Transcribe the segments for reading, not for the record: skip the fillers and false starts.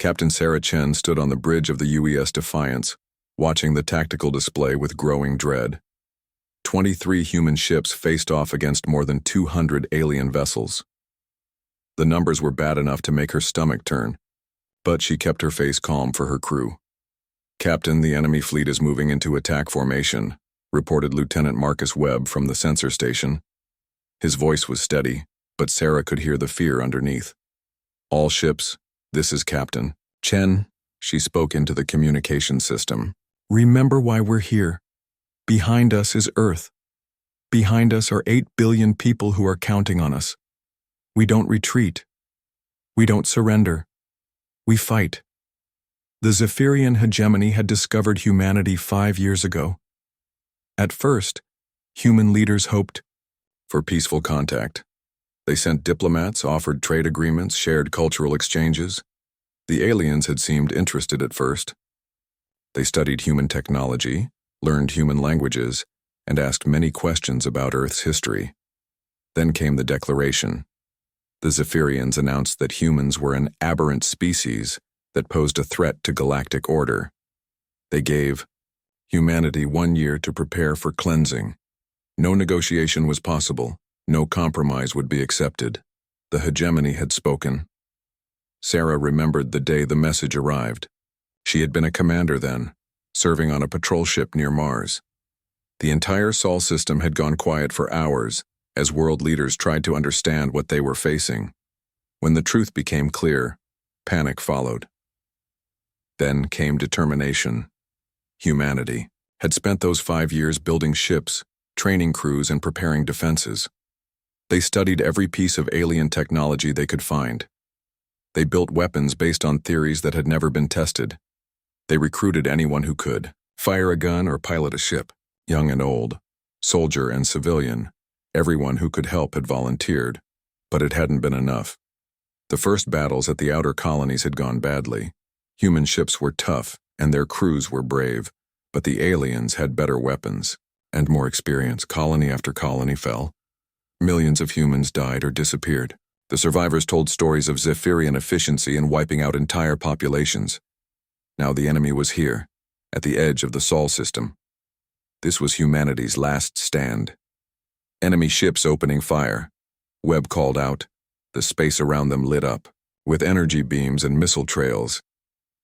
Captain Sarah Chen stood on the bridge of the UES Defiance, watching the tactical display with growing dread. 23 human ships faced off against more than 200 alien vessels. The numbers were bad enough to make her stomach turn, but she kept her face calm for her crew. "Captain, the enemy fleet is moving into attack formation," reported Lieutenant Marcus Webb from the sensor station. His voice was steady, but Sarah could hear the fear underneath. "All ships, this is Captain Chen," she spoke into the communication system. "Remember why we're here. Behind us is Earth. Behind us are 8 billion people who are counting on us. We don't retreat. We don't surrender. We fight." The Zephyrian hegemony had discovered humanity 5 years ago. At first, human leaders hoped for peaceful contact. They sent diplomats, offered trade agreements, shared cultural exchanges. The aliens had seemed interested at first. They studied human technology, learned human languages, and asked many questions about Earth's history. Then came the Declaration. The Zephyrians announced that humans were an aberrant species that posed a threat to galactic order. They gave humanity 1 year to prepare for cleansing. No negotiation was possible. No compromise would be accepted. The hegemony had spoken. Sarah remembered the day the message arrived. She had been a commander then, serving on a patrol ship near Mars. The entire Sol system had gone quiet for hours as world leaders tried to understand what they were facing. When the truth became clear, panic followed. Then came determination. Humanity had spent those 5 years building ships, training crews, and preparing defenses. They studied every piece of alien technology they could find. They built weapons based on theories that had never been tested. They recruited anyone who could fire a gun or pilot a ship, young and old, soldier and civilian. Everyone who could help had volunteered, but it hadn't been enough. The first battles at the outer colonies had gone badly. Human ships were tough, and their crews were brave, but the aliens had better weapons and more experience. Colony after colony fell. Millions of humans died or disappeared. The survivors told stories of Zephyrian efficiency in wiping out entire populations. Now the enemy was here, at the edge of the Sol system. This was humanity's last stand. Enemy ships opening fire. Webb called out. The space around them lit up, with energy beams and missile trails.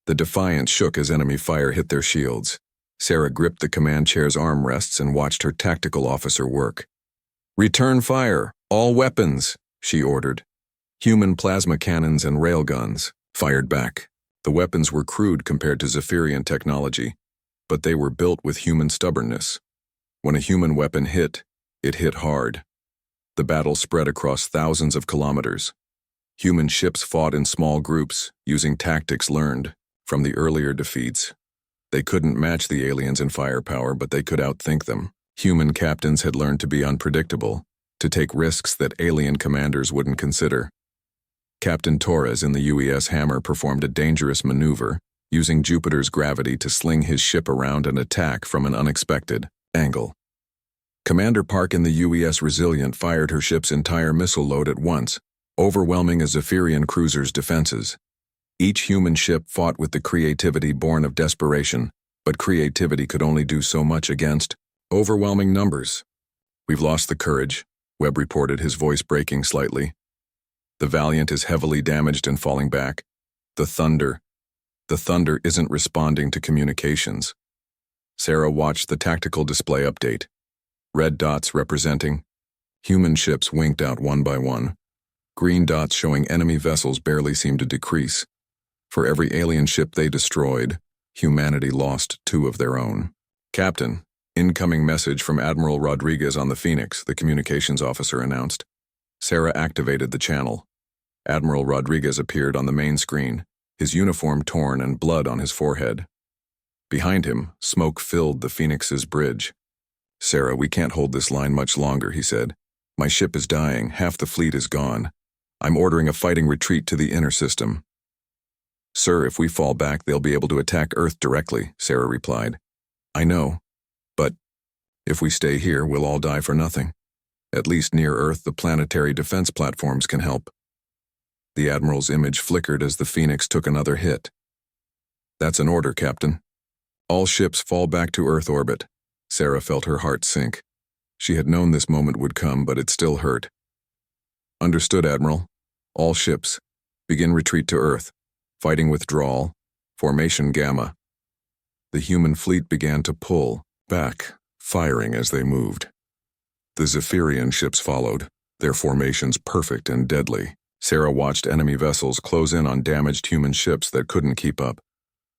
The Defiance shook as enemy fire hit their shields. Sarah gripped the command chair's armrests and watched her tactical officer work. "Return fire, all weapons," she ordered. Human plasma cannons and railguns fired back. The weapons were crude compared to Zephyrian technology, but they were built with human stubbornness. When a human weapon hit, it hit hard. The battle spread across thousands of kilometers. Human ships fought in small groups, using tactics learned from the earlier defeats. They couldn't match the aliens in firepower, but they could outthink them. Human captains had learned to be unpredictable, to take risks that alien commanders wouldn't consider. Captain Torres in the UES Hammer performed a dangerous maneuver, using Jupiter's gravity to sling his ship around and attack from an unexpected angle. Commander Park in the UES Resilient fired her ship's entire missile load at once, overwhelming a Zephyrian cruiser's defenses. Each human ship fought with the creativity born of desperation, but creativity could only do so much against overwhelming numbers. "We've lost the courage," Webb reported, his voice breaking slightly. "The Valiant is heavily damaged and falling back. The Thunder isn't responding to communications." Sarah watched the tactical display update. Red dots representing human ships winked out one by one. Green dots showing enemy vessels barely seemed to decrease. For every alien ship they destroyed, humanity lost 2 of their own. "Captain, incoming message from Admiral Rodriguez on the Phoenix," the communications officer announced. Sarah activated the channel. Admiral Rodriguez appeared on the main screen, his uniform torn and blood on his forehead. Behind him, smoke filled the Phoenix's bridge. "Sarah, we can't hold this line much longer," he said. "My ship is dying, half the fleet is gone. I'm ordering a fighting retreat to the inner system." "Sir, if we fall back, they'll be able to attack Earth directly," Sarah replied. "I know, but if we stay here, we'll all die for nothing. At least near Earth, the planetary defense platforms can help." The Admiral's image flickered as the Phoenix took another hit. "That's an order, Captain. All ships fall back to Earth orbit." Sarah felt her heart sink. She had known this moment would come, but it still hurt. "Understood, Admiral. All ships, begin retreat to Earth. Fighting withdrawal. Formation Gamma." The human fleet began to pull back, firing as they moved. The Zephyrian ships followed, their formations perfect and deadly. Sarah watched enemy vessels close in on damaged human ships that couldn't keep up.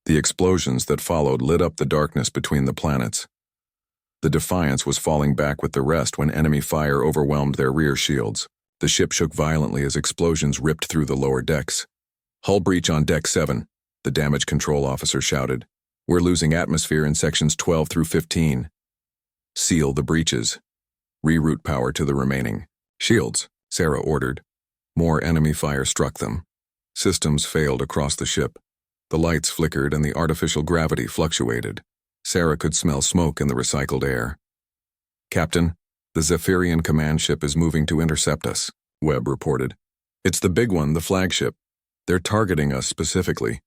The explosions that followed lit up the darkness between the planets. The Defiance was falling back with the rest when enemy fire overwhelmed their rear shields. The ship shook violently as explosions ripped through the lower decks. "Hull breach on Deck 7, the damage control officer shouted. "We're losing atmosphere in sections 12 through 15. Seal the breaches. Reroute power to the remaining shields," Sarah ordered. More enemy fire struck them. Systems failed across the ship. The lights flickered and the artificial gravity fluctuated. Sarah could smell smoke in the recycled air. "Captain, the Zephyrian command ship is moving to intercept us," Webb reported. "It's the big one, the flagship. They're targeting us specifically."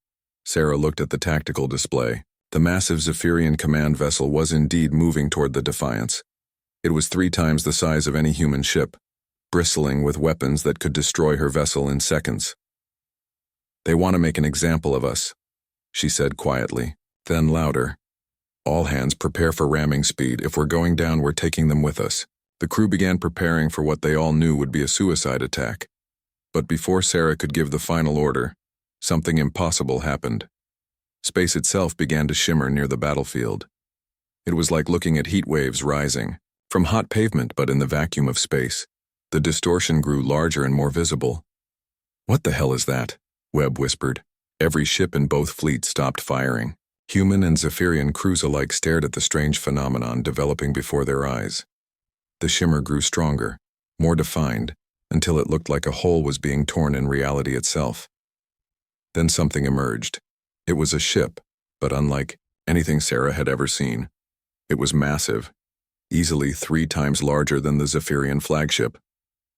Sarah looked at the tactical display. The massive Zephyrian command vessel was indeed moving toward the Defiance. It was 3 times the size of any human ship, bristling with weapons that could destroy her vessel in seconds. "They want to make an example of us," she said quietly, then louder. "All hands prepare for ramming speed. If we're going down, we're taking them with us." The crew began preparing for what they all knew would be a suicide attack. But before Sarah could give the final order, something impossible happened. Space itself began to shimmer near the battlefield. It was like looking at heat waves rising from hot pavement, but in the vacuum of space. The distortion grew larger and more visible. "What the hell is that?" Webb whispered. Every ship in both fleets stopped firing. Human and Zephyrian crews alike stared at the strange phenomenon developing before their eyes. The shimmer grew stronger, more defined, until it looked like a hole was being torn in reality itself. Then something emerged. It was a ship, but unlike anything Sarah had ever seen. It was massive, easily 3 times larger than the Zephyrian flagship.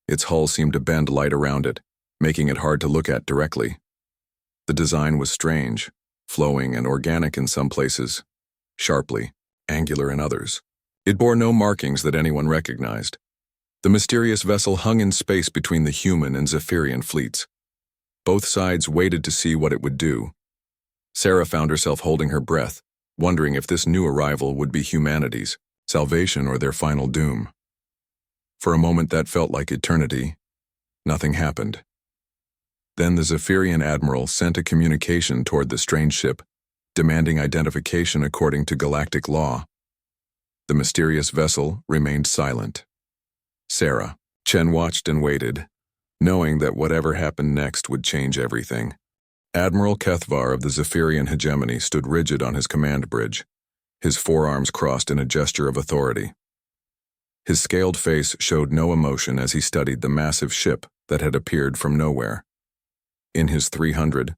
Its hull seemed to bend light around it, making it hard to look at directly. The design was strange, flowing and organic in some places, sharply angular in others. It bore no markings that anyone recognized. The mysterious vessel hung in space between the human and Zephyrian fleets. Both sides waited to see what it would do. Sarah found herself holding her breath, wondering if this new arrival would be humanity's salvation or their final doom. For a moment that felt like eternity. Nothing happened. Then the Zephyrian admiral sent a communication toward the strange ship, demanding identification according to galactic law. The mysterious vessel remained silent. Sarah, Chen watched and waited, knowing that whatever happened next would change everything. Admiral Kethvar of the Zephyrian hegemony stood rigid on his command bridge, his forearms crossed in a gesture of authority. His scaled face showed no emotion as he studied the massive ship that had appeared from nowhere. In his 300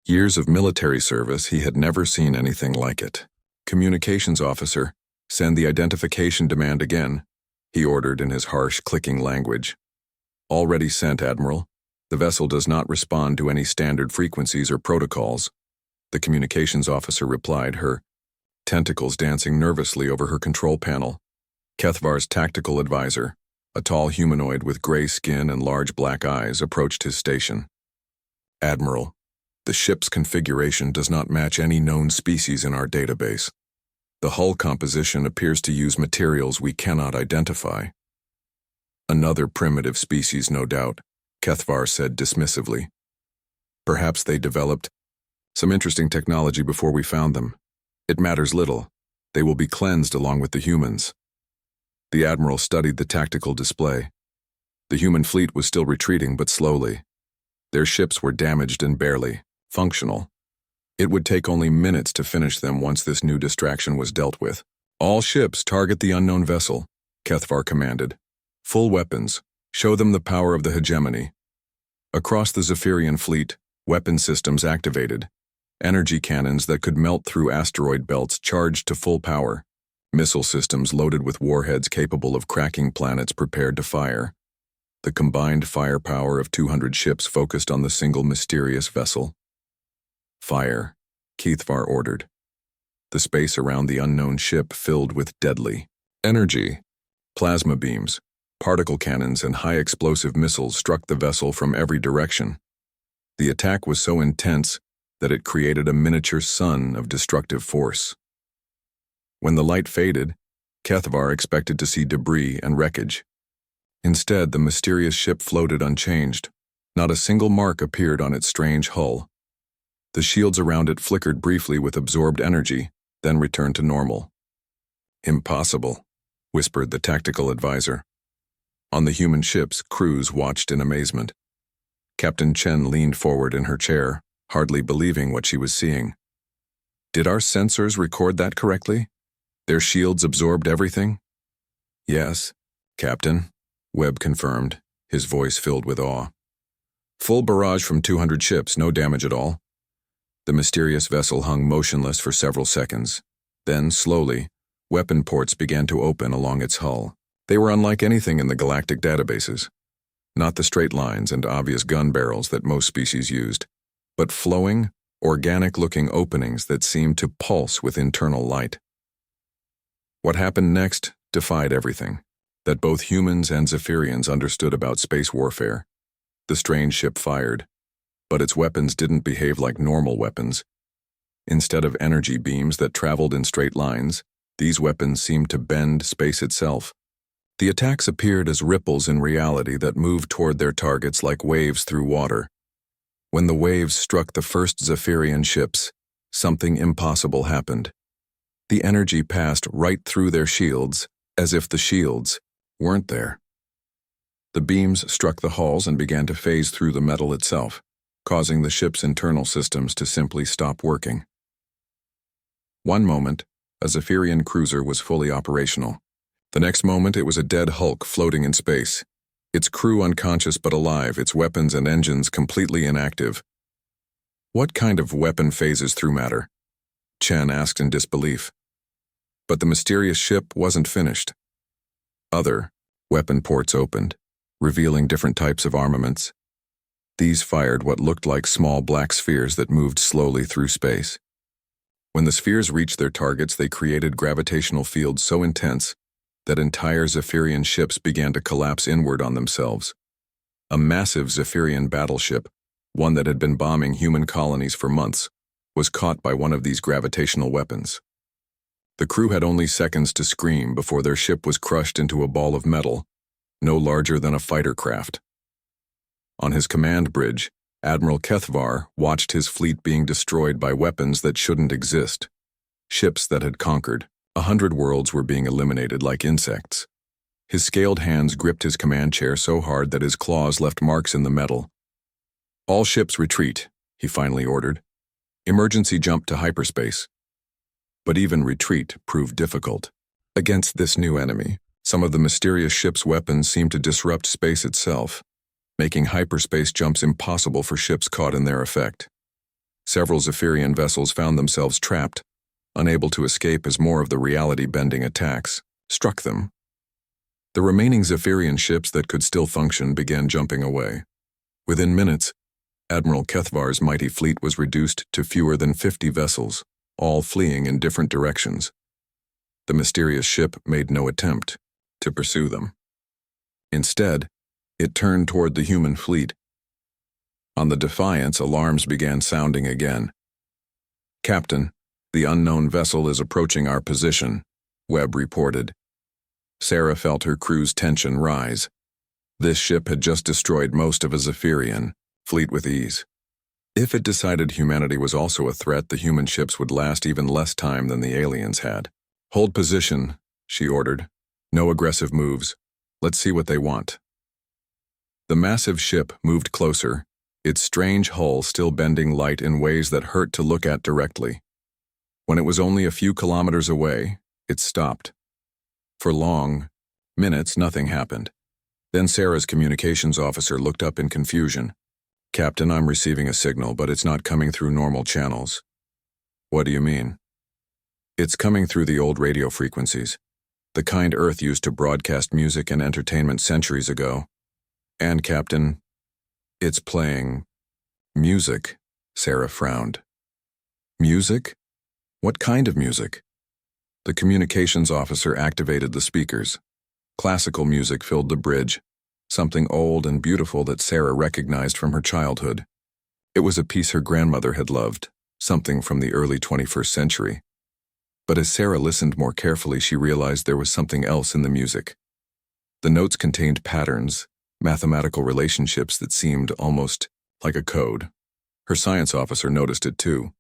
years of military service, he had never seen anything like it. "Communications officer, send the identification demand again," he ordered in his harsh, clicking language. "Already sent, Admiral. The vessel does not respond to any standard frequencies or protocols," the communications officer replied, her tentacles dancing nervously over her control panel. Kethvar's tactical advisor, a tall humanoid with gray skin and large black eyes, approached his station. "Admiral, the ship's configuration does not match any known species in our database. The hull composition appears to use materials we cannot identify." "Another primitive species, no doubt," Kethvar said dismissively. "Perhaps they developed some interesting technology before we found them. It matters little. They will be cleansed along with the humans." The admiral studied the tactical display. The human fleet was still retreating, but slowly. Their ships were damaged and barely functional. It would take only minutes to finish them once this new distraction was dealt with. "All ships target the unknown vessel," Kethvar commanded. "Full weapons. Show them the power of the hegemony." Across the Zephyrian fleet, weapon systems activated. Energy cannons that could melt through asteroid belts charged to full power. Missile systems loaded with warheads capable of cracking planets prepared to fire. The combined firepower of 200 ships focused on the single mysterious vessel. Fire, Keithvar ordered. The space around the unknown ship filled with deadly energy. Plasma beams, particle cannons, and high explosive missiles struck the vessel from every direction. The attack was so intense that it created a miniature sun of destructive force. When the light faded, Keithvar expected to see debris and wreckage. Instead, the mysterious ship floated unchanged. Not a single mark appeared on its strange hull. The shields around it flickered briefly with absorbed energy, then returned to normal. "Impossible," whispered the tactical advisor. On the human ships, crews watched in amazement. Captain Chen leaned forward in her chair, hardly believing what she was seeing. "Did our sensors record that correctly? Their shields absorbed everything?" "Yes, Captain," Webb confirmed, his voice filled with awe. "Full barrage from 200 ships, no damage at all." The mysterious vessel hung motionless for several seconds. Then, slowly, weapon ports began to open along its hull. They were unlike anything in the galactic databases. Not the straight lines and obvious gun barrels that most species used, but flowing, organic-looking openings that seemed to pulse with internal light. What happened next defied everything that both humans and Zephyrians understood about space warfare. The strange ship fired, but its weapons didn't behave like normal weapons. Instead of energy beams that traveled in straight lines, these weapons seemed to bend space itself. The attacks appeared as ripples in reality that moved toward their targets like waves through water. When the waves struck the first Zephyrian ships, something impossible happened. The energy passed right through their shields, as if the shields weren't there. The beams struck the hulls and began to phase through the metal itself, causing the ship's internal systems to simply stop working. One moment, a Zephyrian cruiser was fully operational. The next moment, it was a dead hulk floating in space, its crew unconscious but alive, its weapons and engines completely inactive. "What kind of weapon phases through matter?" Chen asked in disbelief. But the mysterious ship wasn't finished. Other weapon ports opened, revealing different types of armaments. These fired what looked like small black spheres that moved slowly through space. When the spheres reached their targets, they created gravitational fields so intense that entire Zephyrian ships began to collapse inward on themselves. A massive Zephyrian battleship, one that had been bombing human colonies for months, was caught by one of these gravitational weapons. The crew had only seconds to scream before their ship was crushed into a ball of metal, no larger than a fighter craft. On his command bridge, Admiral Keithvar watched his fleet being destroyed by weapons that shouldn't exist. Ships that had conquered 100 worlds were being eliminated like insects. His scaled hands gripped his command chair so hard that his claws left marks in the metal. "All ships retreat," he finally ordered. "Emergency jump to hyperspace." But even retreat proved difficult. Against this new enemy, some of the mysterious ship's weapons seemed to disrupt space itself, making hyperspace jumps impossible for ships caught in their effect. Several Zephyrian vessels found themselves trapped, unable to escape as more of the reality-bending attacks struck them. The remaining Zephyrian ships that could still function began jumping away. Within minutes, Admiral Keithvar's mighty fleet was reduced to fewer than 50 vessels, all fleeing in different directions. The mysterious ship made no attempt to pursue them. Instead, it turned toward the human fleet. On the Defiance, alarms began sounding again. "Captain, the unknown vessel is approaching our position," Webb reported. Sarah felt her crew's tension rise. This ship had just destroyed most of a Zephyrian fleet with ease. If it decided humanity was also a threat, the human ships would last even less time than the aliens had. "Hold position," she ordered. "No aggressive moves. Let's see what they want." The massive ship moved closer, its strange hull still bending light in ways that hurt to look at directly. When it was only a few kilometers away, it stopped. For minutes, nothing happened. Then Sarah's communications officer looked up in confusion. "Captain, I'm receiving a signal, but it's not coming through normal channels." "What do you mean?" "It's coming through the old radio frequencies, the kind Earth used to broadcast music and entertainment centuries ago. And, Captain, it's playing music, Sarah frowned. Music? What kind of music? The communications officer activated the speakers. Classical music filled the bridge, something old and beautiful that Sarah recognized from her childhood. It was a piece her grandmother had loved, something from the early 21st century. But as Sarah listened more carefully, she realized there was something else in the music. The notes contained patterns, mathematical relationships that seemed almost like a code. Her science officer noticed it too.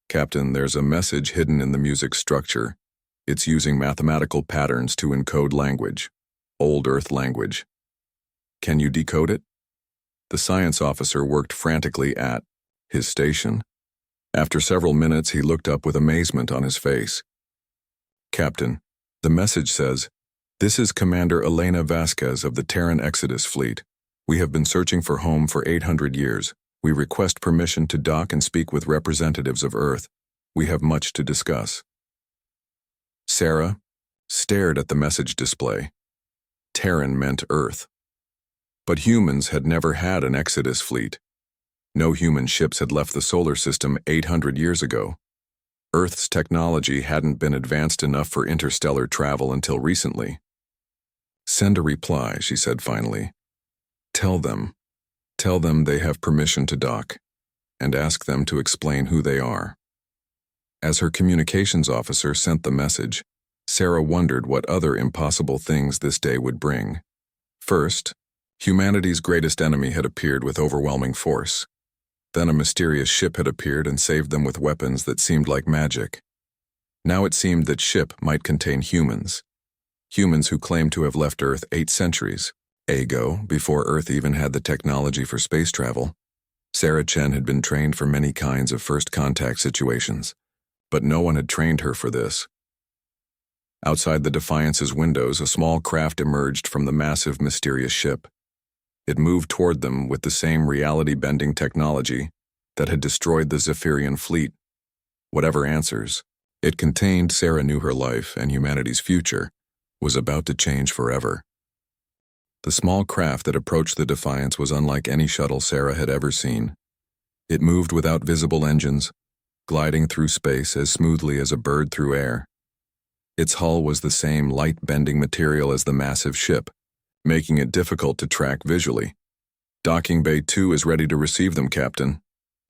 Captain, there's a message hidden in the music structure. It's using mathematical patterns to encode language, old Earth language. Can you decode it? The science officer worked frantically at his station. After several minutes, he looked up with amazement on his face. Captain, the message says, "This is Commander Elena Vasquez of the Terran Exodus Fleet. We have been searching for home for 800 years. We request permission to dock and speak with representatives of Earth. We have much to discuss." Sarah stared at the message display. Terran meant Earth. But humans had never had an Exodus fleet. No human ships had left the solar system 800 years ago. Earth's technology hadn't been advanced enough for interstellar travel until recently. "Send a reply," she said finally. Tell them they have permission to dock, and ask them to explain who they are." As her communications officer sent the message, Sarah wondered what other impossible things this day would bring. First, humanity's greatest enemy had appeared with overwhelming force. Then a mysterious ship had appeared and saved them with weapons that seemed like magic. Now it seemed that ship might contain humans. Humans who claimed to have left Earth 8 centuries ago, before Earth even had the technology for space travel. Sarah Chen had been trained for many kinds of first contact situations, but no one had trained her for this. Outside the Defiance's windows, a small craft emerged from the massive, mysterious ship. It moved toward them with the same reality-bending technology that had destroyed the Zephyrian fleet. Whatever answers it contained, Sarah knew her life and humanity's future was about to change forever. The small craft that approached the Defiance was unlike any shuttle Sarah had ever seen. It moved without visible engines, gliding through space as smoothly as a bird through air. Its hull was the same light-bending material as the massive ship, making it difficult to track visually. "Docking Bay 2 is ready to receive them, Captain,"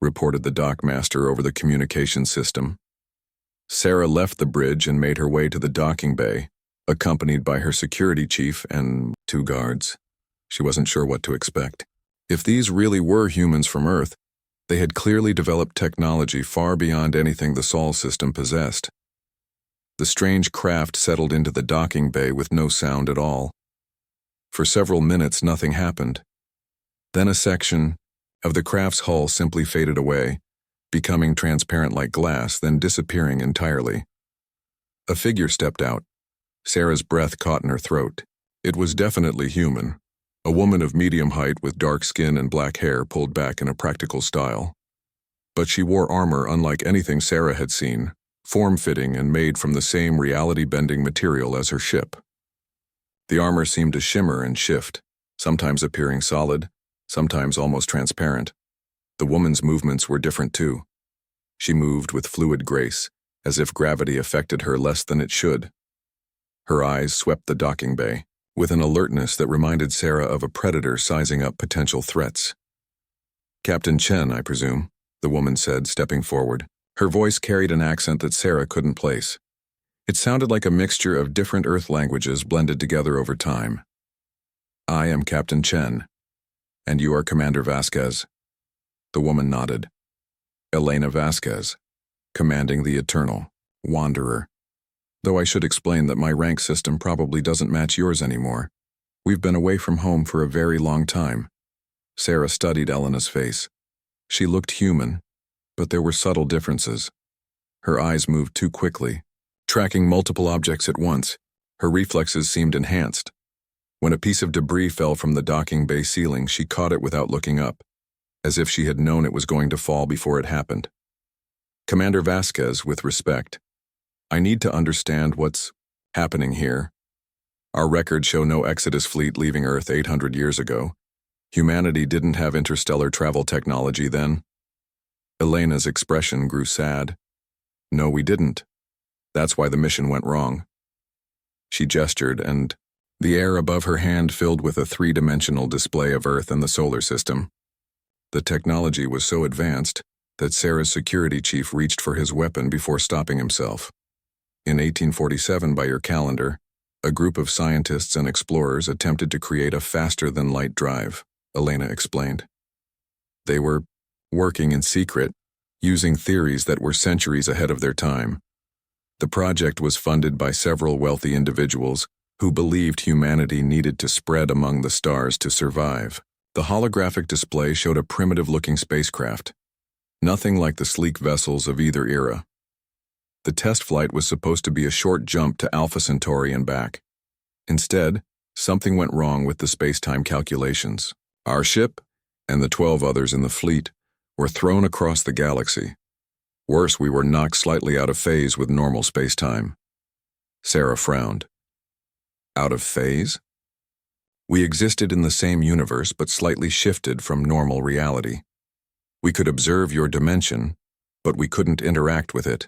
reported the dockmaster over the communications system. Sarah left the bridge and made her way to the docking bay, accompanied by her security chief and 2 guards. She wasn't sure what to expect. If these really were humans from Earth, they had clearly developed technology far beyond anything the Sol system possessed. The strange craft settled into the docking bay with no sound at all. For several minutes, nothing happened. Then a section of the craft's hull simply faded away, becoming transparent like glass, then disappearing entirely. A figure stepped out. Sarah's breath caught in her throat. It was definitely human. A woman of medium height with dark skin and black hair pulled back in a practical style. But she wore armor unlike anything Sarah had seen, form-fitting and made from the same reality-bending material as her ship. The armor seemed to shimmer and shift, sometimes appearing solid, sometimes almost transparent. The woman's movements were different too. She moved with fluid grace, as if gravity affected her less than it should. Her eyes swept the docking bay, with an alertness that reminded Sarah of a predator sizing up potential threats. "Captain Chen, I presume," the woman said, stepping forward. Her voice carried an accent that Sarah couldn't place. It sounded like a mixture of different Earth languages blended together over time. "I am Captain Chen, and you are Commander Vasquez." The woman nodded. "Elena Vasquez, commanding the Eternal Wanderer. Though I should explain that my rank system probably doesn't match yours anymore. We've been away from home for a very long time." Sarah studied Elena's face. She looked human, but there were subtle differences. Her eyes moved too quickly, tracking multiple objects at once. Her reflexes seemed enhanced. When a piece of debris fell from the docking bay ceiling, she caught it without looking up, as if she had known it was going to fall before it happened. "Commander Vasquez, with respect, I need to understand what's happening here. Our records show no Exodus fleet leaving Earth 800 years ago. Humanity didn't have interstellar travel technology then. Elena's expression grew sad. No, we didn't. That's why the mission went wrong. She gestured, and the air above her hand filled with a three-dimensional display of Earth and the solar system. The technology was so advanced that Sarah's security chief reached for his weapon before stopping himself. In 1847, by your calendar, a group of scientists and explorers attempted to create a faster-than-light drive, Elena explained. They were working in secret, using theories that were centuries ahead of their time. The project was funded by several wealthy individuals who believed humanity needed to spread among the stars to survive. The holographic display showed a primitive-looking spacecraft, nothing like the sleek vessels of either era. The test flight was supposed to be a short jump to Alpha Centauri and back. Instead, something went wrong with the space-time calculations. Our ship, and the 12 others in the fleet, were thrown across the galaxy. Worse, we were knocked slightly out of phase with normal space-time. Sarah frowned. Out of phase? We existed in the same universe but slightly shifted from normal reality. We could observe your dimension, but we couldn't interact with it.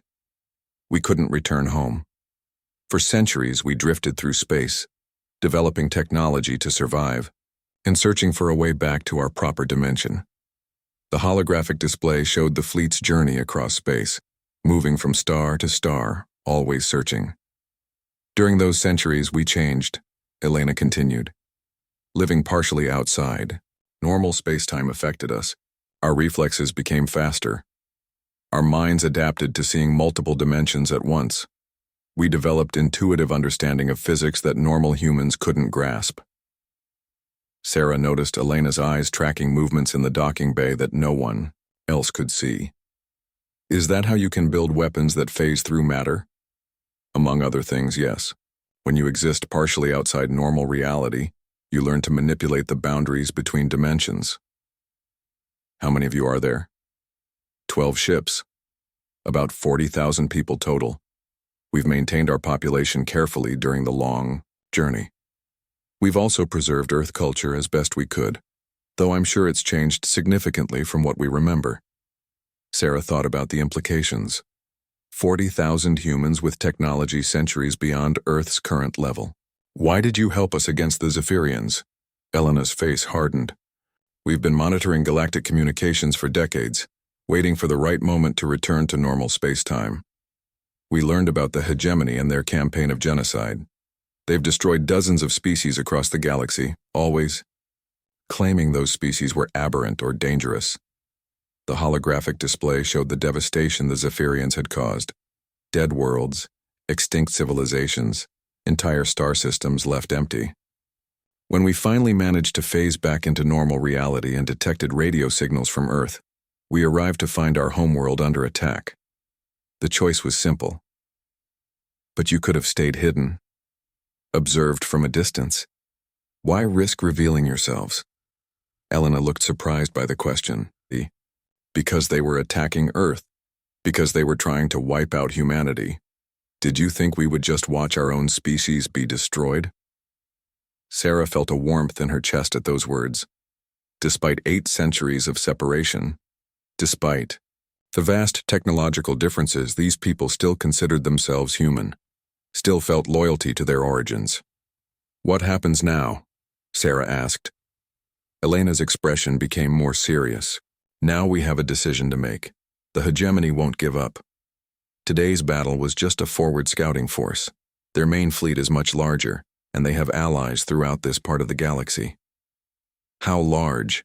We couldn't return home. For centuries, we drifted through space, developing technology to survive, and searching for a way back to our proper dimension. The holographic display showed the fleet's journey across space, moving from star to star, always searching. During those centuries, we changed, Elena continued. Living partially outside, normal space-time affected us. Our reflexes became faster. Our minds adapted to seeing multiple dimensions at once. We developed intuitive understanding of physics that normal humans couldn't grasp. Sarah noticed Elena's eyes tracking movements in the docking bay that no one else could see. Is that how you can build weapons that phase through matter? Among other things, yes. When you exist partially outside normal reality, you learn to manipulate the boundaries between dimensions. How many of you are there? 12 ships. About 40,000 people total. We've maintained our population carefully during the long journey. We've also preserved Earth culture as best we could, though I'm sure it's changed significantly from what we remember. Sarah thought about the implications. 40,000 humans with technology centuries beyond Earth's current level. Why did you help us against the Zephyrians? Elena's face hardened. We've been monitoring galactic communications for decades, waiting for the right moment to return to normal space-time. We learned about the hegemony and their campaign of genocide. They've destroyed dozens of species across the galaxy, always claiming those species were aberrant or dangerous. The holographic display showed the devastation the Zephyrians had caused. Dead worlds, extinct civilizations, entire star systems left empty. When we finally managed to phase back into normal reality and detected radio signals from Earth, we arrived to find our homeworld under attack. The choice was simple. But you could have stayed hidden, observed from a distance. Why risk revealing yourselves? Elena looked surprised by the question. Because they were attacking Earth. Because they were trying to wipe out humanity. Did you think we would just watch our own species be destroyed? Sarah felt a warmth in her chest at those words. Despite 8 centuries of separation, despite the vast technological differences, these people still considered themselves human, still felt loyalty to their origins. What happens now? Sarah asked. Elena's expression became more serious. Now we have a decision to make. The hegemony won't give up. Today's battle was just a forward scouting force. Their main fleet is much larger, and they have allies throughout this part of the galaxy. How large?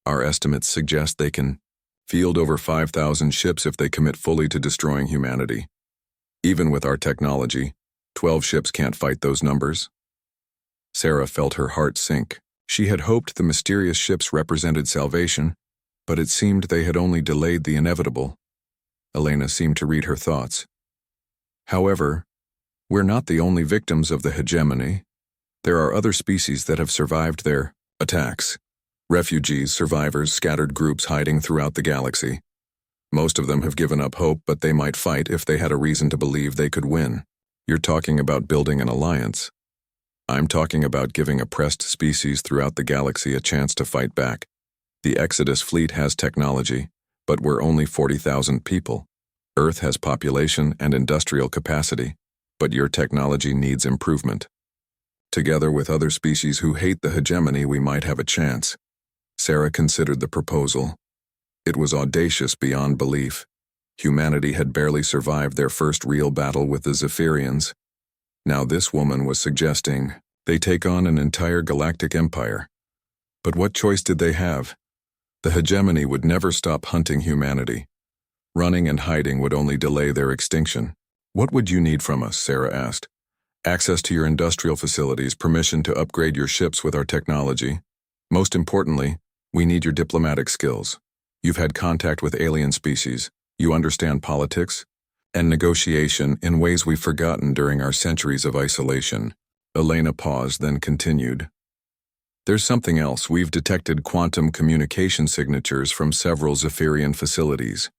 Our estimates suggest they can field over 5,000 ships if they commit fully to destroying humanity. Even with our technology, 12 ships can't fight those numbers. Sarah felt her heart sink. She had hoped the mysterious ships represented salvation, but it seemed they had only delayed the inevitable. Elena seemed to read her thoughts. However, we're not the only victims of the hegemony. There are other species that have survived their attacks. Refugees, survivors, scattered groups hiding throughout the galaxy. Most of them have given up hope, but they might fight if they had a reason to believe they could win. You're talking about building an alliance. I'm talking about giving oppressed species throughout the galaxy a chance to fight back. The Exodus fleet has technology, but we're only 40,000 people. Earth has population and industrial capacity, but your technology needs improvement. Together with other species who hate the hegemony, we might have a chance. Sarah considered the proposal. It was audacious beyond belief. Humanity had barely survived their first real battle with the Zephyrians. Now this woman was suggesting they take on an entire galactic empire. But what choice did they have? The hegemony would never stop hunting humanity. Running and hiding would only delay their extinction. What would you need from us? Sarah asked. Access to your industrial facilities, permission to upgrade your ships with our technology. Most importantly, we need your diplomatic skills. You've had contact with alien species. You understand politics and negotiation in ways we've forgotten during our centuries of isolation. Elena paused, then continued. There's something else. We've detected quantum communication signatures from several Zephyrian facilities.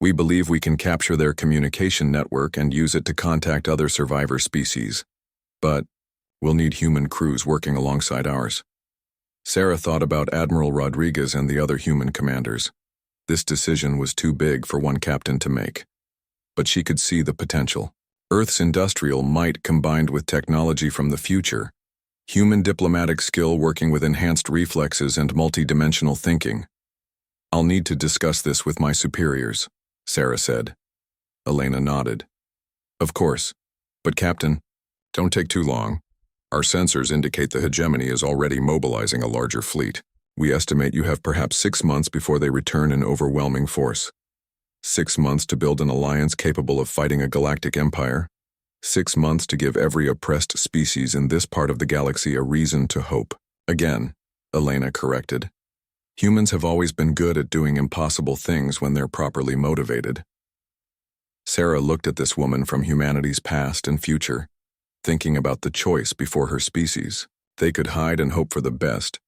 We believe we can capture their communication network and use it to contact other survivor species. But we'll need human crews working alongside ours. Sarah thought about Admiral Rodriguez and the other human commanders. This decision was too big for one captain to make. But she could see the potential. Earth's industrial might combined with technology from the future. Human diplomatic skill working with enhanced reflexes and multi-dimensional thinking. I'll need to discuss this with my superiors, Sarah said. Elena nodded. Of course. But Captain, don't take too long. Our sensors indicate the hegemony is already mobilizing a larger fleet. We estimate you have perhaps 6 months before they return in overwhelming force. 6 months to build an alliance capable of fighting a galactic empire. 6 months to give every oppressed species in this part of the galaxy a reason to hope. Again, Elena corrected. Humans have always been good at doing impossible things when they're properly motivated. Sarah looked at this woman from humanity's past and future, thinking about the choice before her species. They could hide and hope for the best,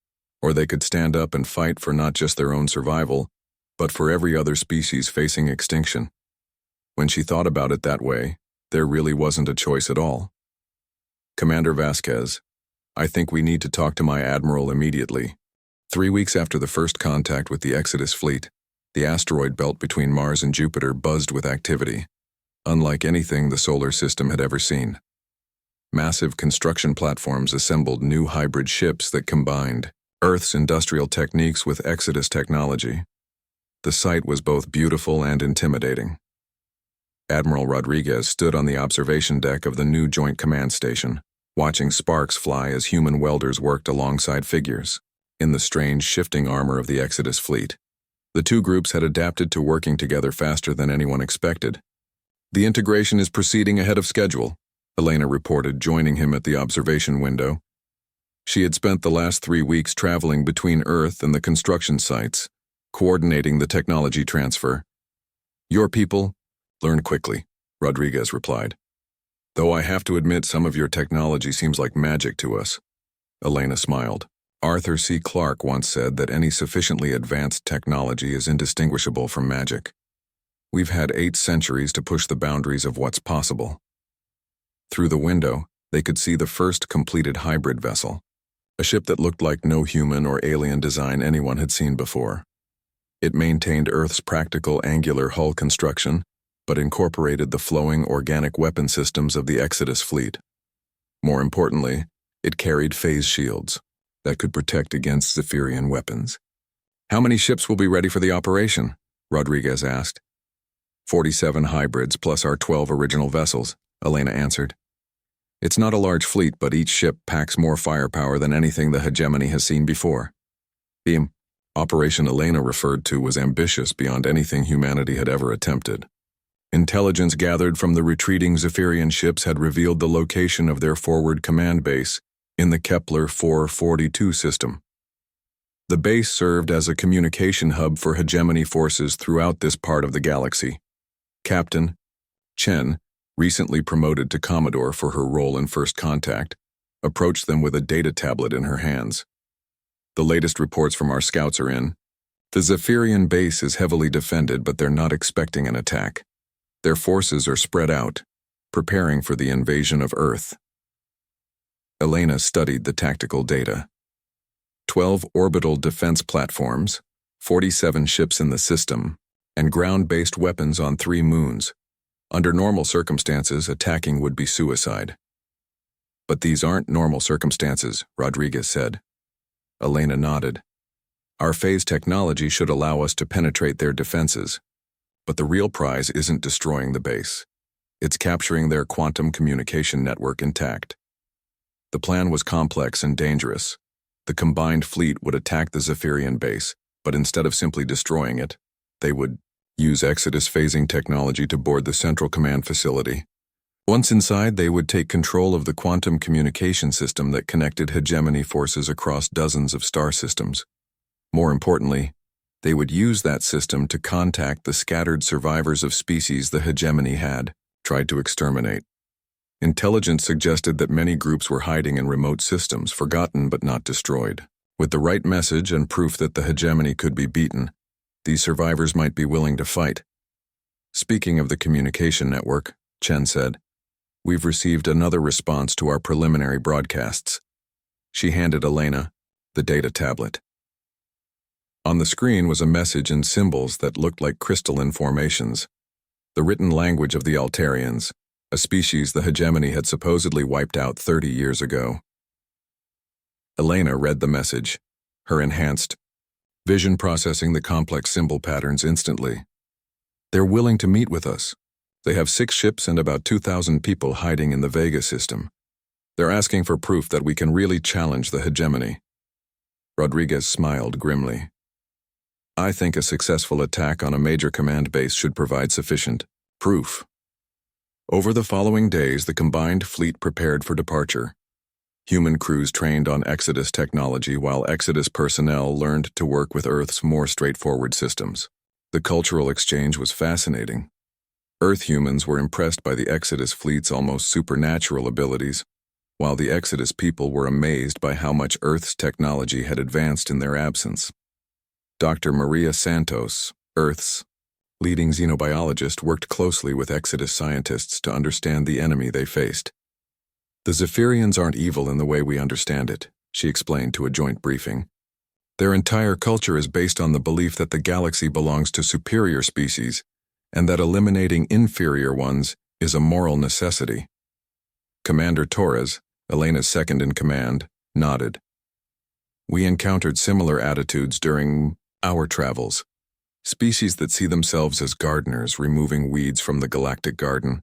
or they could stand up and fight for not just their own survival, but for every other species facing extinction. When she thought about it that way, there really wasn't a choice at all. Commander Vasquez, I think we need to talk to my admiral immediately. 3 weeks after the first contact with the Exodus fleet, the asteroid belt between Mars and Jupiter buzzed with activity, unlike anything the solar system had ever seen. Massive construction platforms assembled new hybrid ships that combined Earth's industrial techniques with Exodus technology. The sight was both beautiful and intimidating. Admiral Rodriguez stood on the observation deck of the new Joint Command Station, watching sparks fly as human welders worked alongside figures in the strange shifting armor of the Exodus fleet. The two groups had adapted to working together faster than anyone expected. The integration is proceeding ahead of schedule, Elena reported, joining him at the observation window. She had spent the last 3 weeks traveling between Earth and the construction sites, coordinating the technology transfer. Your people learn quickly, Rodriguez replied. Though I have to admit some of your technology seems like magic to us. Elena smiled. Arthur C. Clarke once said that any sufficiently advanced technology is indistinguishable from magic. We've had 8 centuries to push the boundaries of what's possible. Through the window, they could see the first completed hybrid vessel, a ship that looked like no human or alien design anyone had seen before. It maintained Earth's practical angular hull construction, but incorporated the flowing organic weapon systems of the Exodus fleet. More importantly, it carried phase shields that could protect against Zephyrian weapons. How many ships will be ready for the operation? Rodriguez asked. 47 hybrids plus our 12 original vessels, Elena answered. It's not a large fleet, but each ship packs more firepower than anything the hegemony has seen before. The operation Elena referred to was ambitious beyond anything humanity had ever attempted. Intelligence gathered from the retreating Zephyrian ships had revealed the location of their forward command base in the Kepler 442 system. The base served as a communication hub for hegemony forces throughout this part of the galaxy. Captain Chen, recently promoted to Commodore for her role in First Contact, approached them with a data tablet in her hands. The latest reports from our scouts are in. The Zephyrian base is heavily defended, but they're not expecting an attack. Their forces are spread out, preparing for the invasion of Earth. Elena studied the tactical data. 12 orbital defense platforms, 47 ships in the system, and ground-based weapons on 3 moons. Under normal circumstances, attacking would be suicide. But these aren't normal circumstances, Rodriguez said. Elena nodded. Our phase technology should allow us to penetrate their defenses. But the real prize isn't destroying the base. It's capturing their quantum communication network intact. The plan was complex and dangerous. The combined fleet would attack the Zephyrian base, but instead of simply destroying it, they would use Exodus phasing technology to board the Central Command facility. Once inside, they would take control of the quantum communication system that connected hegemony forces across dozens of star systems. More importantly, they would use that system to contact the scattered survivors of species the hegemony had tried to exterminate. Intelligence suggested that many groups were hiding in remote systems, forgotten but not destroyed. With the right message and proof that the hegemony could be beaten, these survivors might be willing to fight. Speaking of the communication network, Chen said, we've received another response to our preliminary broadcasts. She handed Elena the data tablet. On the screen was a message in symbols that looked like crystalline formations. The written language of the Altarians, a species the hegemony had supposedly wiped out 30 years ago. Elena read the message, her enhanced vision processing the complex symbol patterns instantly. They're willing to meet with us. They have 6 ships and about 2,000 people hiding in the Vega system. They're asking for proof that we can really challenge the hegemony. Rodriguez smiled grimly. I think a successful attack on a major command base should provide sufficient proof. Over the following days, the combined fleet prepared for departure. Human crews trained on Exodus technology while Exodus personnel learned to work with Earth's more straightforward systems. The cultural exchange was fascinating. Earth humans were impressed by the Exodus fleet's almost supernatural abilities, while the Exodus people were amazed by how much Earth's technology had advanced in their absence. Dr. Maria Santos, Earth's leading xenobiologist, worked closely with Exodus scientists to understand the enemy they faced. The Zephyrians aren't evil in the way we understand it, she explained to a joint briefing. Their entire culture is based on the belief that the galaxy belongs to superior species, and that eliminating inferior ones is a moral necessity. Commander Torres, Elena's second in command, nodded. We encountered similar attitudes during our travels. Species that see themselves as gardeners removing weeds from the galactic garden.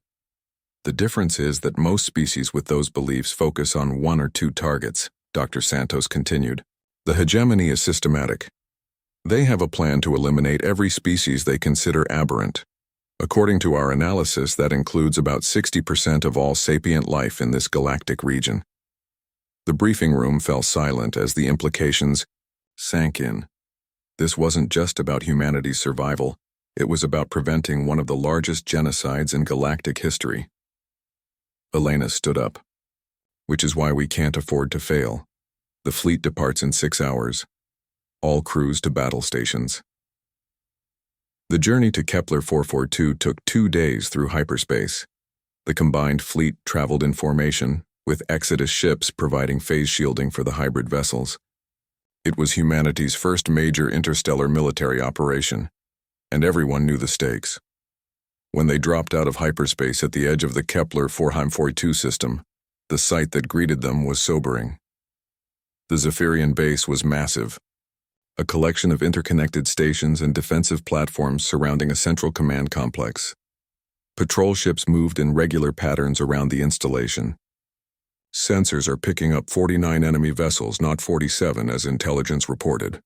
The difference is that most species with those beliefs focus on 1 or 2 targets, Dr. Santos continued. The hegemony is systematic. They have a plan to eliminate every species they consider aberrant. According to our analysis, that includes about 60% of all sapient life in this galactic region. The briefing room fell silent as the implications sank in. This wasn't just about humanity's survival, it was about preventing one of the largest genocides in galactic history. Elena stood up. Which is why we can't afford to fail. The fleet departs in 6 hours. All crews to battle stations. The journey to Kepler 442 took 2 days through hyperspace. The combined fleet traveled in formation, with Exodus ships providing phase shielding for the hybrid vessels. It was humanity's first major interstellar military operation, and everyone knew the stakes. When they dropped out of hyperspace at the edge of the Kepler 442 system, the sight that greeted them was sobering. The Zephyrian base was massive, a collection of interconnected stations and defensive platforms surrounding a central command complex. Patrol ships moved in regular patterns around the installation. Sensors are picking up 49 enemy vessels, not 47, as intelligence reported,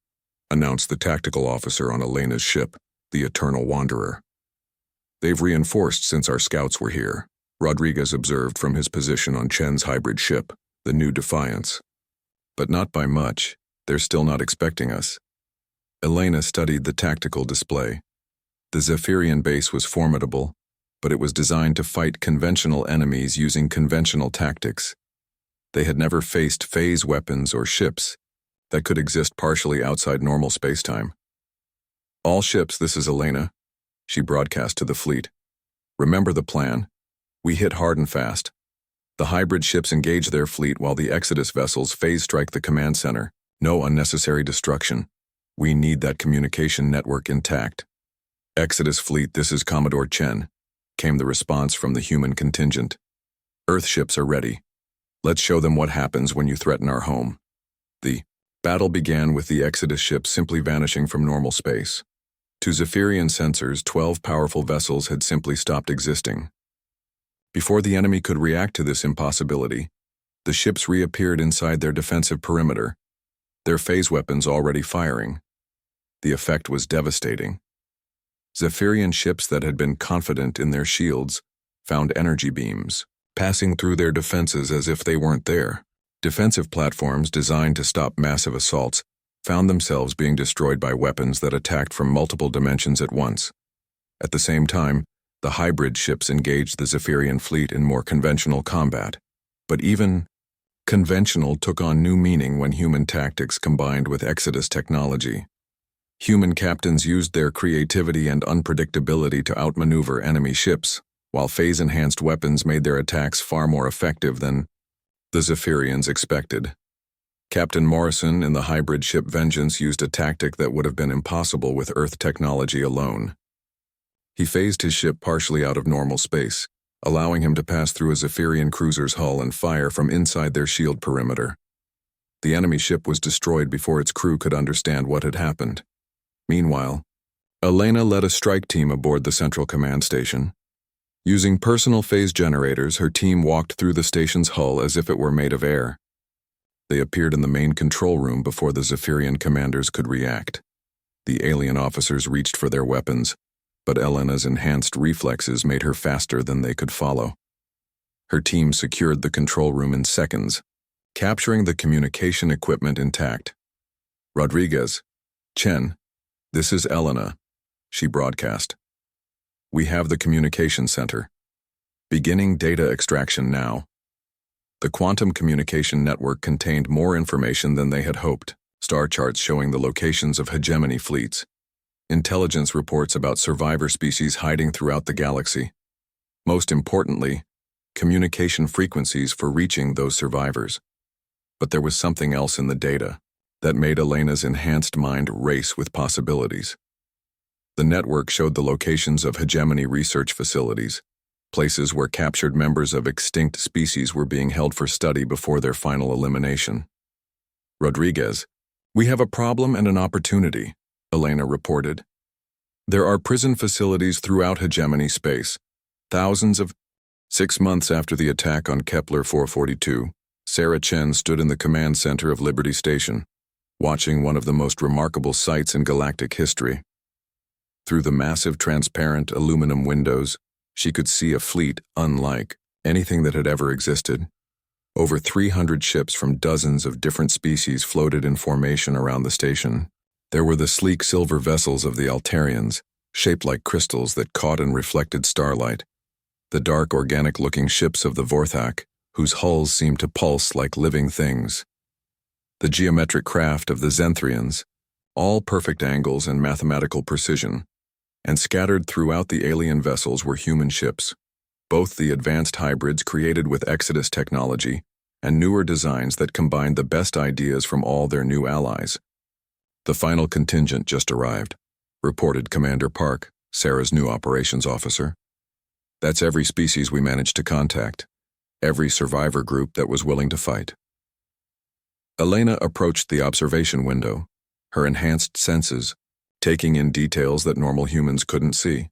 announced the tactical officer on Elena's ship, the Eternal Wanderer. They've reinforced since our scouts were here, Rodriguez observed from his position on Chen's hybrid ship, the New Defiance. But not by much, they're still not expecting us. Elena studied the tactical display. The Zephyrian base was formidable, but it was designed to fight conventional enemies using conventional tactics. They had never faced phase weapons or ships that could exist partially outside normal spacetime. All ships, this is Elena, she broadcast to the fleet. Remember the plan. We hit hard and fast. The hybrid ships engage their fleet while the Exodus vessels phase strike the command center. No unnecessary destruction. We need that communication network intact. Exodus fleet, this is Commodore Chen, came the response from the human contingent. Earth ships are ready. Let's show them what happens when you threaten our home. The battle began with the Exodus ships simply vanishing from normal space. To Zephyrian sensors, 12 powerful vessels had simply stopped existing. Before the enemy could react to this impossibility, the ships reappeared inside their defensive perimeter, their phase weapons already firing. The effect was devastating. Zephyrian ships that had been confident in their shields found energy beams passing through their defenses as if they weren't there. Defensive platforms designed to stop massive assaults found themselves being destroyed by weapons that attacked from multiple dimensions at once. At the same time, the hybrid ships engaged the Zephyrian fleet in more conventional combat. But even conventional took on new meaning when human tactics combined with Exodus technology. Human captains used their creativity and unpredictability to outmaneuver enemy ships, while phase-enhanced weapons made their attacks far more effective than the Zephyrians expected. Captain Morrison in the hybrid ship Vengeance used a tactic that would have been impossible with Earth technology alone. He phased his ship partially out of normal space, allowing him to pass through a Zephyrian cruiser's hull and fire from inside their shield perimeter. The enemy ship was destroyed before its crew could understand what had happened. Meanwhile, Elena led a strike team aboard the central command station. Using personal phase generators, her team walked through the station's hull as if it were made of air. They appeared in the main control room before the Zephyrian commanders could react. The alien officers reached for their weapons, but Elena's enhanced reflexes made her faster than they could follow. Her team secured the control room in seconds, capturing the communication equipment intact. Rodriguez, Chen, this is Elena, she broadcast. We have the communication center. Beginning data extraction now. The quantum communication network contained more information than they had hoped, star charts showing the locations of hegemony fleets, intelligence reports about survivor species hiding throughout the galaxy. Most importantly, communication frequencies for reaching those survivors. But there was something else in the data that made Elena's enhanced mind race with possibilities. The network showed the locations of hegemony research facilities, places where captured members of extinct species were being held for study before their final elimination. Rodriguez, we have a problem and an opportunity, Elena reported. There are prison facilities throughout hegemony space. Thousands of 6 months after the attack on Kepler 442, Sarah Chen stood in the command center of Liberty Station, watching one of the most remarkable sights in galactic history. Through the massive transparent aluminum windows, she could see a fleet unlike anything that had ever existed. Over 300 ships from dozens of different species floated in formation around the station. There were the sleek silver vessels of the Altarians, shaped like crystals that caught and reflected starlight. The dark organic-looking ships of the Vorthak, whose hulls seemed to pulse like living things. The geometric craft of the Zenthrians, all perfect angles and mathematical precision. And scattered throughout the alien vessels were human ships, both the advanced hybrids created with Exodus technology and newer designs that combined the best ideas from all their new allies. The final contingent just arrived, reported Commander Park, Sarah's new operations officer. That's every species we managed to contact, every survivor group that was willing to fight. Elena approached the observation window, her enhanced senses taking in details that normal humans couldn't see.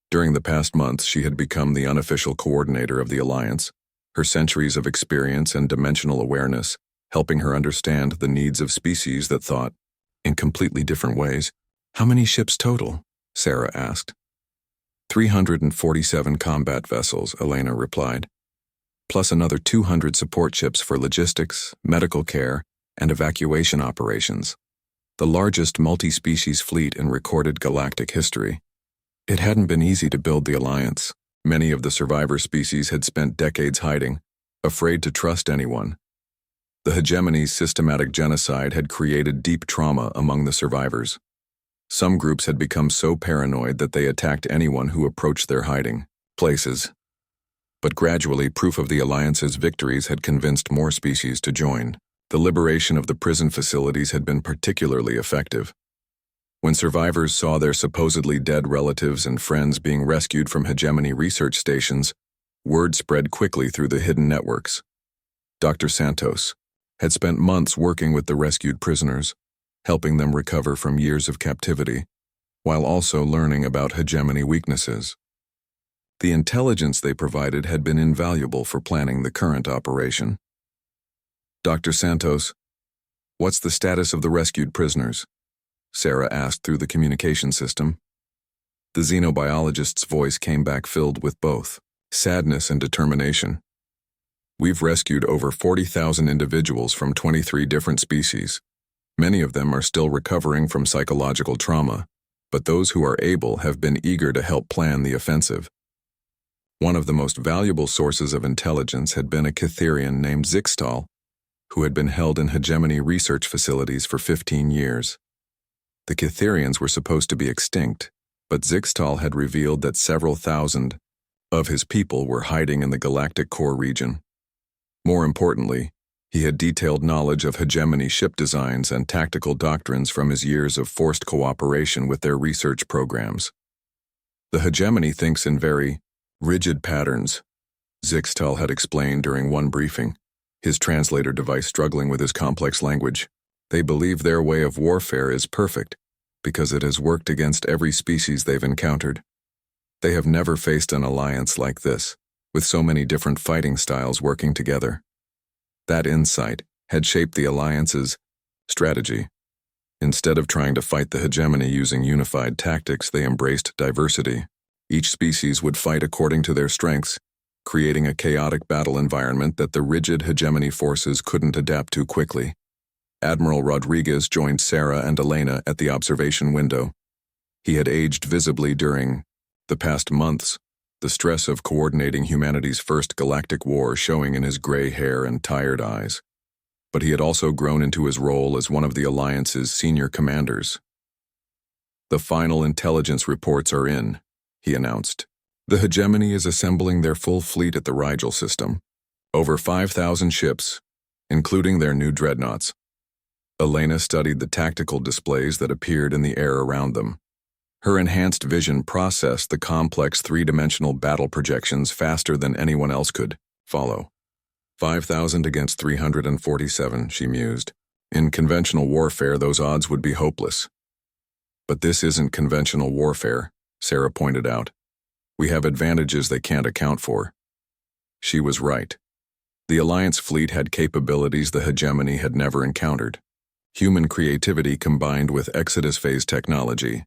During the past months, she had become the unofficial coordinator of the Alliance, her centuries of experience and dimensional awareness helping her understand the needs of species that thought in completely different ways. How many ships total? Sarah asked. 347 combat vessels, Elena replied, plus another 200 support ships for logistics, medical care, and evacuation operations. The largest multi-species fleet in recorded galactic history. It hadn't been easy to build the Alliance. Many of the survivor species had spent decades hiding, afraid to trust anyone. The hegemony's systematic genocide had created deep trauma among the survivors. Some groups had become so paranoid that they attacked anyone who approached their hiding places. But gradually, proof of the Alliance's victories had convinced more species to join. The liberation of the prison facilities had been particularly effective. When survivors saw their supposedly dead relatives and friends being rescued from hegemony research stations, word spread quickly through the hidden networks. Dr. Santos had spent months working with the rescued prisoners, helping them recover from years of captivity, while also learning about hegemony weaknesses. The intelligence they provided had been invaluable for planning the current operation. Dr. Santos, what's the status of the rescued prisoners? Sarah asked through the communication system. The xenobiologist's voice came back filled with both sadness and determination. We've rescued over 40,000 individuals from 23 different species. Many of them are still recovering from psychological trauma, but those who are able have been eager to help plan the offensive. One of the most valuable sources of intelligence had been a Cytherian named Zixtal, who had been held in hegemony research facilities for 15 years. The Cytherians were supposed to be extinct, but Zixtal had revealed that several thousand of his people were hiding in the Galactic core region. More importantly, he had detailed knowledge of hegemony ship designs and tactical doctrines from his years of forced cooperation with their research programs. The hegemony thinks in very rigid patterns, Zixtal had explained during one briefing, his translator device struggling with his complex language. They believe their way of warfare is perfect because it has worked against every species they've encountered. They have never faced an alliance like this, with so many different fighting styles working together. That insight had shaped the Alliance's strategy. Instead of trying to fight the hegemony using unified tactics, they embraced diversity. Each species would fight according to their strengths, creating a chaotic battle environment that the rigid hegemony forces couldn't adapt to quickly. Admiral Rodriguez joined Sarah and Elena at the observation window. He had aged visibly during the past months, the stress of coordinating humanity's first galactic war showing in his gray hair and tired eyes. But he had also grown into his role as one of the Alliance's senior commanders. The final intelligence reports are in, he announced. The hegemony is assembling their full fleet at the Rigel system. Over 5,000 ships, including their new dreadnoughts. Elena studied the tactical displays that appeared in the air around them. Her enhanced vision processed the complex three-dimensional battle projections faster than anyone else could follow. 5,000 against 347, she mused. In conventional warfare, those odds would be hopeless. But this isn't conventional warfare, Sarah pointed out. We have advantages they can't account for. She was right. The Alliance fleet had capabilities the hegemony had never encountered. Human creativity combined with Exodus phase technology.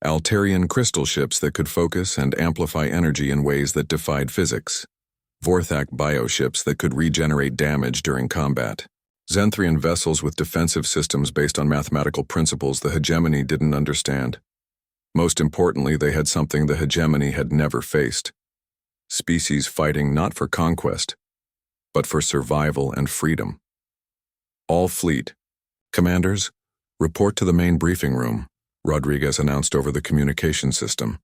Altarian crystal ships that could focus and amplify energy in ways that defied physics. Vorthak bioships that could regenerate damage during combat. Zenthrian vessels with defensive systems based on mathematical principles the hegemony didn't understand. Most importantly, they had something the hegemony had never faced. Species fighting not for conquest, but for survival and freedom. All fleet. Commanders, report to the main briefing room, Rodriguez announced over the communication system.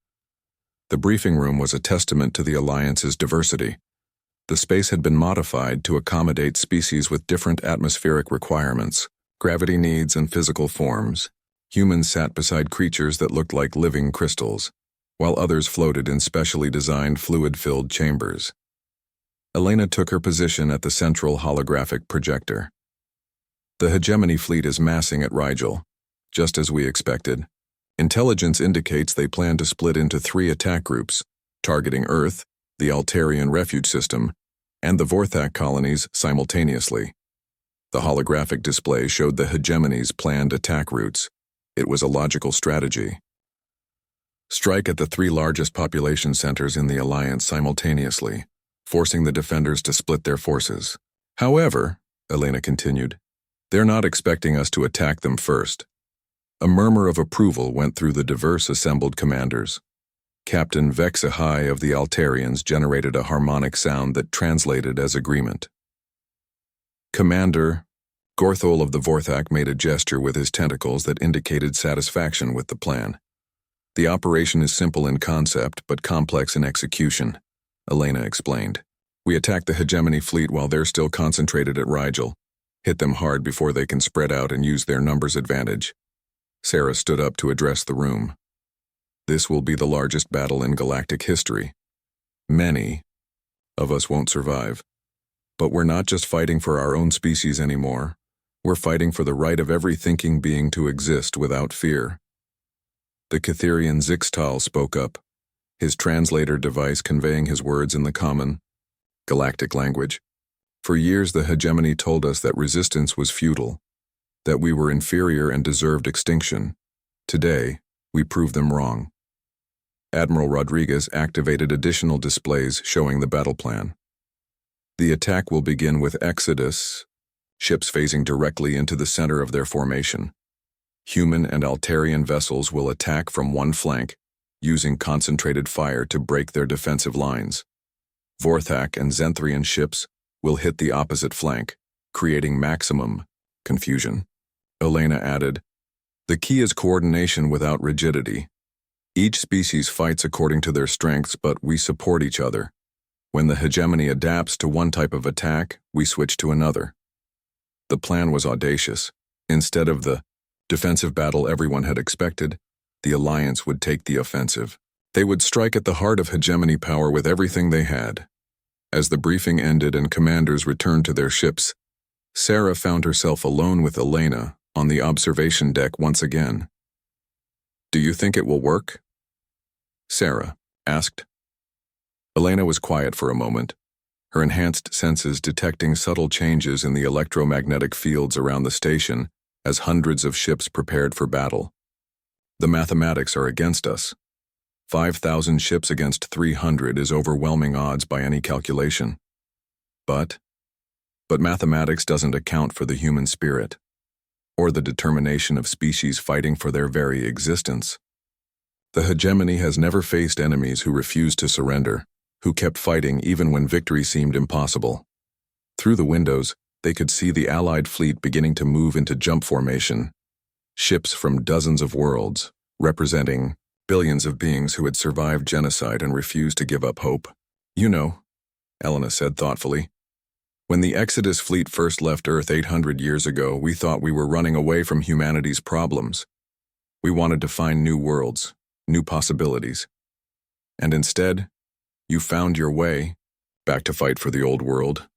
The briefing room was a testament to the Alliance's diversity. The space had been modified to accommodate species with different atmospheric requirements, gravity needs, and physical forms. Humans sat beside creatures that looked like living crystals, while others floated in specially designed fluid-filled chambers. Elena took her position at the central holographic projector. The hegemony fleet is massing at Rigel, just as we expected. Intelligence indicates they plan to split into 3 attack groups, targeting Earth, the Altarian refuge system, and the Vorthak colonies simultaneously. The holographic display showed the hegemony's planned attack routes. It was a logical strategy. Strike at the 3 largest population centers in the Alliance simultaneously, forcing the defenders to split their forces. However, Elena continued, they're not expecting us to attack them first. A murmur of approval went through the diverse assembled commanders. Captain Vexahai of the Altarians generated a harmonic sound that translated as agreement. Commander Gorthol of the Vorthak made a gesture with his tentacles that indicated satisfaction with the plan. The operation is simple in concept but complex in execution. Elena explained. We attack the hegemony fleet while they're still concentrated at Rigel. Hit them hard before they can spread out and use their numbers advantage. Sarah stood up to address the room. This will be the largest battle in galactic history. Many of us won't survive. But we're not just fighting for our own species anymore. We're fighting for the right of every thinking being to exist without fear. The Catherian Zixtal spoke up, his translator device conveying his words in the common, galactic language. For years the hegemony told us that resistance was futile, that we were inferior and deserved extinction. Today, we prove them wrong. Admiral Rodriguez activated additional displays showing the battle plan. The attack will begin with Exodus, ships phasing directly into the center of their formation. Human and Altarian vessels will attack from one flank, using concentrated fire to break their defensive lines. Vorthak and Zenthrian ships will hit the opposite flank, creating maximum confusion. Elena added, "The key is coordination without rigidity. Each species fights according to their strengths, but we support each other. When the hegemony adapts to one type of attack, we switch to another." The plan was audacious. Instead of the defensive battle everyone had expected, the Alliance would take the offensive. They would strike at the heart of hegemony power with everything they had. As the briefing ended and commanders returned to their ships, Sarah found herself alone with Elena on the observation deck once again. "Do you think it will work?" Sarah asked. Elena was quiet for a moment, her enhanced senses detecting subtle changes in the electromagnetic fields around the station as hundreds of ships prepared for battle. "The mathematics are against us. 5,000 ships against 300 is overwhelming odds by any calculation. But mathematics doesn't account for the human spirit, or the determination of species fighting for their very existence. The hegemony has never faced enemies who refused to surrender, who kept fighting even when victory seemed impossible." Through the windows, they could see the Allied fleet beginning to move into jump formation. Ships from dozens of worlds, representing billions of beings who had survived genocide and refused to give up hope. "You know," Elena said thoughtfully, "when the Exodus fleet first left Earth 800 years ago, we thought we were running away from humanity's problems. We wanted to find new worlds, new possibilities. And instead, you found your way back to fight for the old world."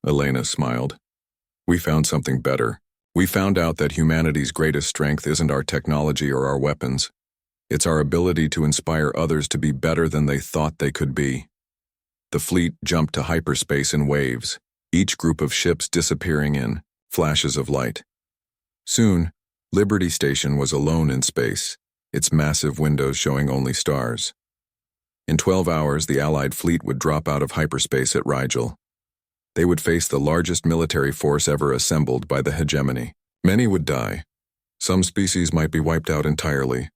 Elena smiled. "We found something better. We found out that humanity's greatest strength isn't our technology or our weapons. It's our ability to inspire others to be better than they thought they could be." The fleet jumped to hyperspace in waves, each group of ships disappearing in flashes of light. Soon, Liberty Station was alone in space, its massive windows showing only stars. In 12 hours, the Allied fleet would drop out of hyperspace at Rigel. They would face the largest military force ever assembled by the hegemony. Many would die. Some species might be wiped out entirely.